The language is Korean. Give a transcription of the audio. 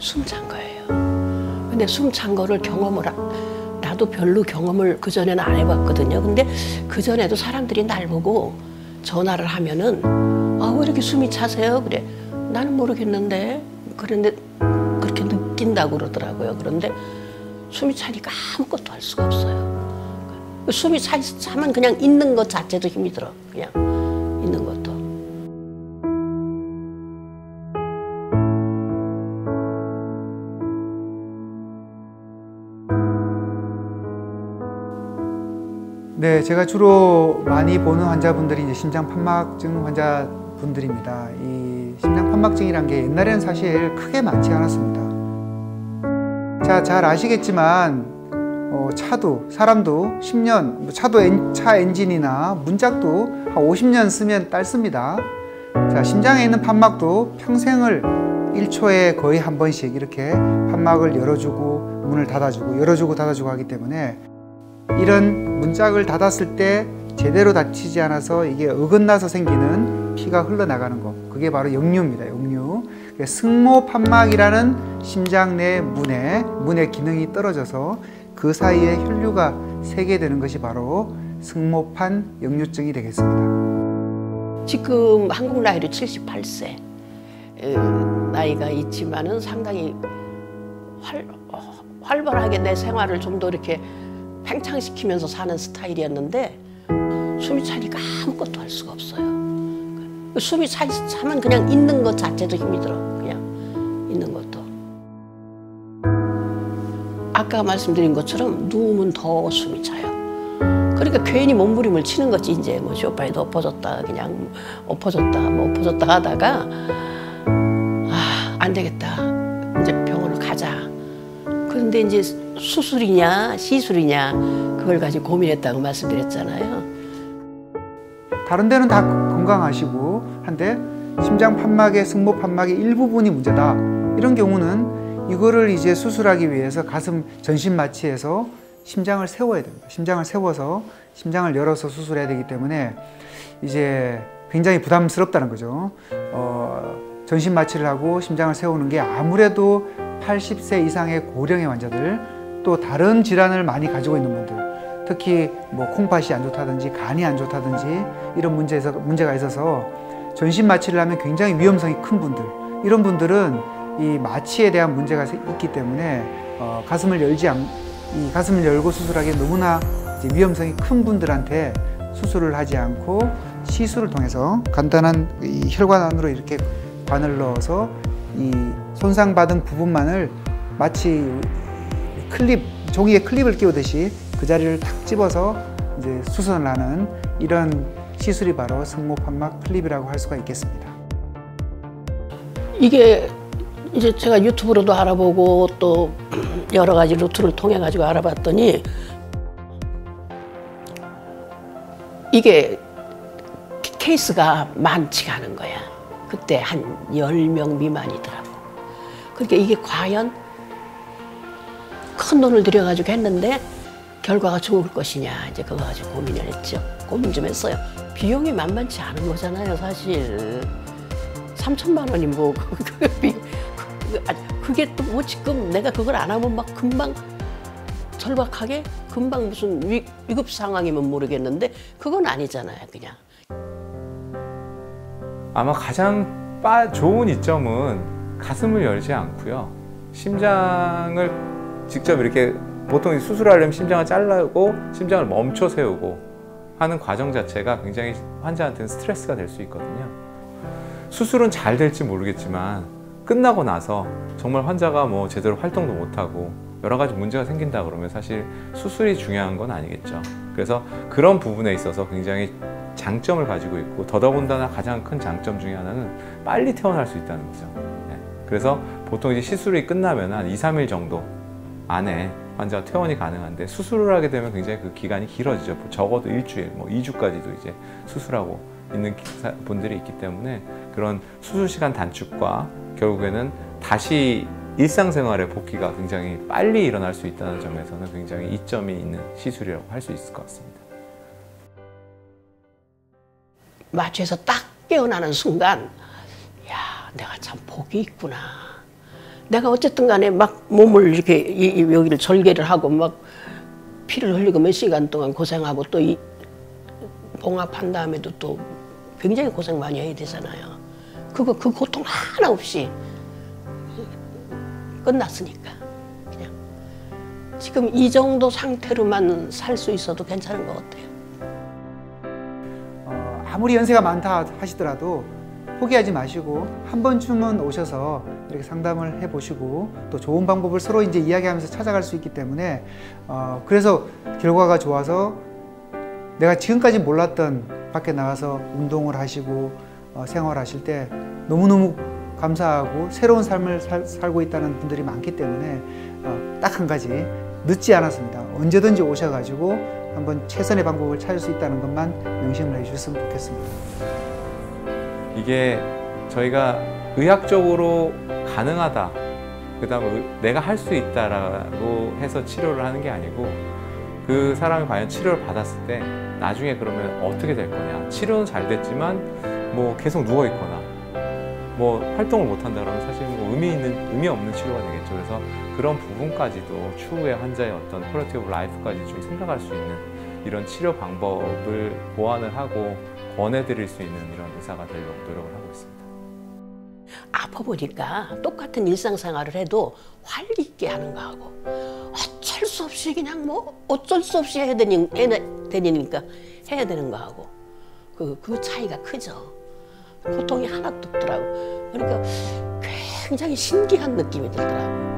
숨 찬 거예요. 근데 숨 찬 거를 나도 별로 경험을 그전에는 안 해봤거든요. 근데 그전에도 사람들이 날 보고 전화를 하면은 왜 이렇게 숨이 차세요? 그래. 나는 모르겠는데. 그런데 그렇게 느낀다고 그러더라고요. 그런데 숨이 차니까 아무것도 할 수가 없어요. 숨이 차면 그냥 있는 것 자체도 힘이 들어. 그냥 있는 것도. 네, 제가 주로 많이 보는 환자분들이 이제 심장판막증 환자분들입니다. 이 심장판막증이란 게 옛날에는 사실 크게 많지 않았습니다. 자, 잘 아시겠지만 사람도 10년, 차 엔진이나 문짝도 한 50년 쓰면 닳습니다. 자, 심장에 있는 판막도 평생을 1초에 거의 한 번씩 이렇게 판막을 열어주고 문을 닫아주고 열어주고 닫아주고 하기 때문에 이런 문짝을 닫았을 때 제대로 닫히지 않아서 이게 어긋나서 생기는 피가 흘러나가는 거, 그게 바로 역류입니다. 역류. 승모판막이라는 심장 내 문의 기능이 떨어져서 그 사이에 혈류가 새게 되는 것이 바로 승모판 역류증이 되겠습니다. 지금 한국 나이로 78세 나이가 있지만은 상당히 활발하게 내 생활을 좀 더 이렇게 팽창시키면서 사는 스타일이었는데 숨이 차니까 아무것도 할 수가 없어요. 숨이 차면 그냥 있는 것 자체도 힘이 들어. 그냥 있는 것도. 아까 말씀드린 것처럼 누우면 더 숨이 차요. 그러니까 괜히 몸부림을 치는 거지. 이제 뭐 소파에도 엎어졌다 그냥 엎어졌다 하다가 안 되겠다. 이제 병원을 가자. 그런데 이제 수술이냐 시술이냐 그걸 가지고 고민했다고 말씀드렸잖아요. 다른 데는 다 건강하시고 한데 심장판막의 승모판막의 일부분이 문제다. 이런 경우는 이거를 이제 수술하기 위해서 가슴 전신 마취해서 심장을 세워야 됩니다. 심장을 세워서 심장을 열어서 수술해야 되기 때문에 이제 굉장히 부담스럽다는 거죠. 전신 마취를 하고 심장을 세우는 게 아무래도 80세 이상의 고령의 환자들, 또 다른 질환을 많이 가지고 있는 분들, 특히 뭐 콩팥이 안 좋다든지 간이 안 좋다든지 이런 문제가 있어서 전신 마취를 하면 굉장히 위험성이 큰 분들, 이런 분들은 이 마취에 대한 문제가 있기 때문에 가슴을 열고 수술하기에 너무나 이제 위험성이 큰 분들한테 수술을 하지 않고 시술을 통해서 간단한 이 혈관 안으로 이렇게 관을 넣어서 이 손상받은 부분만을 마치 종이에 클립을 끼우듯이 그 자리를 탁 집어서 이제 수선을 하는 이런 시술이 바로 승모판막 클립이라고 할 수가 있겠습니다. 이게 이제 제가 유튜브로도 알아보고 또 여러 가지 루트를 통해 가지고 알아봤더니 이게 케이스가 많지가 않은 거야. 그때 한 10명 미만이더라고. 그러니까 이게 과연 큰 돈을 들여가지고 했는데 결과가 좋을 것이냐, 이제 그거 가지고 고민을 했죠. 고민 좀 했어요. 비용이 만만치 않은 거잖아요, 사실. 3천만 원이 뭐, 그게 또 뭐 지금 내가 그걸 안 하면 막 금방 절박하게? 금방 무슨 위급 상황이면 모르겠는데 그건 아니잖아요, 그냥. 아마 가장 좋은 이점은 가슴을 열지 않고요. 심장을 직접 이렇게 보통 수술하려면 심장을 자르고 심장을 멈춰 세우고 하는 과정 자체가 굉장히 환자한테는 스트레스가 될 수 있거든요. 수술은 잘 될지 모르겠지만 끝나고 나서 정말 환자가 뭐 제대로 활동도 못하고 여러 가지 문제가 생긴다 그러면 사실 수술이 중요한 건 아니겠죠. 그래서 그런 부분에 있어서 굉장히 장점을 가지고 있고, 더더군다나 가장 큰 장점 중에 하나는 빨리 퇴원할 수 있다는 거죠. 네. 그래서 보통 이제 시술이 끝나면 한 2, 3일 정도 안에 환자가 퇴원이 가능한데, 수술을 하게 되면 굉장히 그 기간이 길어지죠. 적어도 일주일, 뭐 2주까지도 이제 수술하고 있는 분들이 있기 때문에 그런 수술 시간 단축과 결국에는 다시 일상생활의 복귀가 굉장히 빨리 일어날 수 있다는 점에서는 굉장히 이점이 있는 시술이라고 할 수 있을 것 같습니다. 마취에서 딱 깨어나는 순간, 야, 내가 참 복이 있구나. 내가 어쨌든 간에 막 몸을 이렇게 여기를 절개를 하고 막 피를 흘리고 몇 시간 동안 고생하고 또 이 봉합한 다음에도 또 굉장히 고생 많이 해야 되잖아요. 그 고통 하나 없이 끝났으니까 그냥 지금 이 정도 상태로만 살 수 있어도 괜찮은 것 같아요. 아무리 연세가 많다 하시더라도 포기하지 마시고 한 번쯤은 오셔서 이렇게 상담을 해보시고 또 좋은 방법을 서로 이제 이야기하면서 찾아갈 수 있기 때문에 그래서 결과가 좋아서 내가 지금까지 몰랐던 밖에 나가서 운동을 하시고 생활하실 때 너무너무 감사하고 새로운 삶을 살고 있다는 분들이 많기 때문에 딱 한 가지 늦지 않았습니다. 언제든지 오셔가지고 한번 최선의 방법을 찾을 수 있다는 것만 명심을 해주셨으면 좋겠습니다. 이게 저희가 의학적으로 가능하다, 그 다음에 내가 할 수 있다라고 해서 치료를 하는 게 아니고 그 사람이 과연 치료를 받았을 때 나중에 그러면 어떻게 될 거냐. 치료는 잘 됐지만 뭐 계속 누워 있거나 뭐 활동을 못 한다 그러면 사실 뭐 의미 없는 치료가 되겠죠. 그래서 그런 부분까지도 추후에 환자의 어떤 퀄리티 오브 라이프까지 좀 생각할 수 있는 이런 치료 방법을 보완을 하고 권해드릴 수 있는 이런 의사가 되려고 노력을 하고 있습니다. 아파보니까 똑같은 일상생활을 해도 활기 있게 하는 거하고 어쩔 수 없이 그냥 뭐 어쩔 수 없이 해야 되니까 해야 되는 거하고 그 차이가 크죠. 고통이 하나도 없더라고. 그러니까 굉장히 신기한 느낌이 들더라고.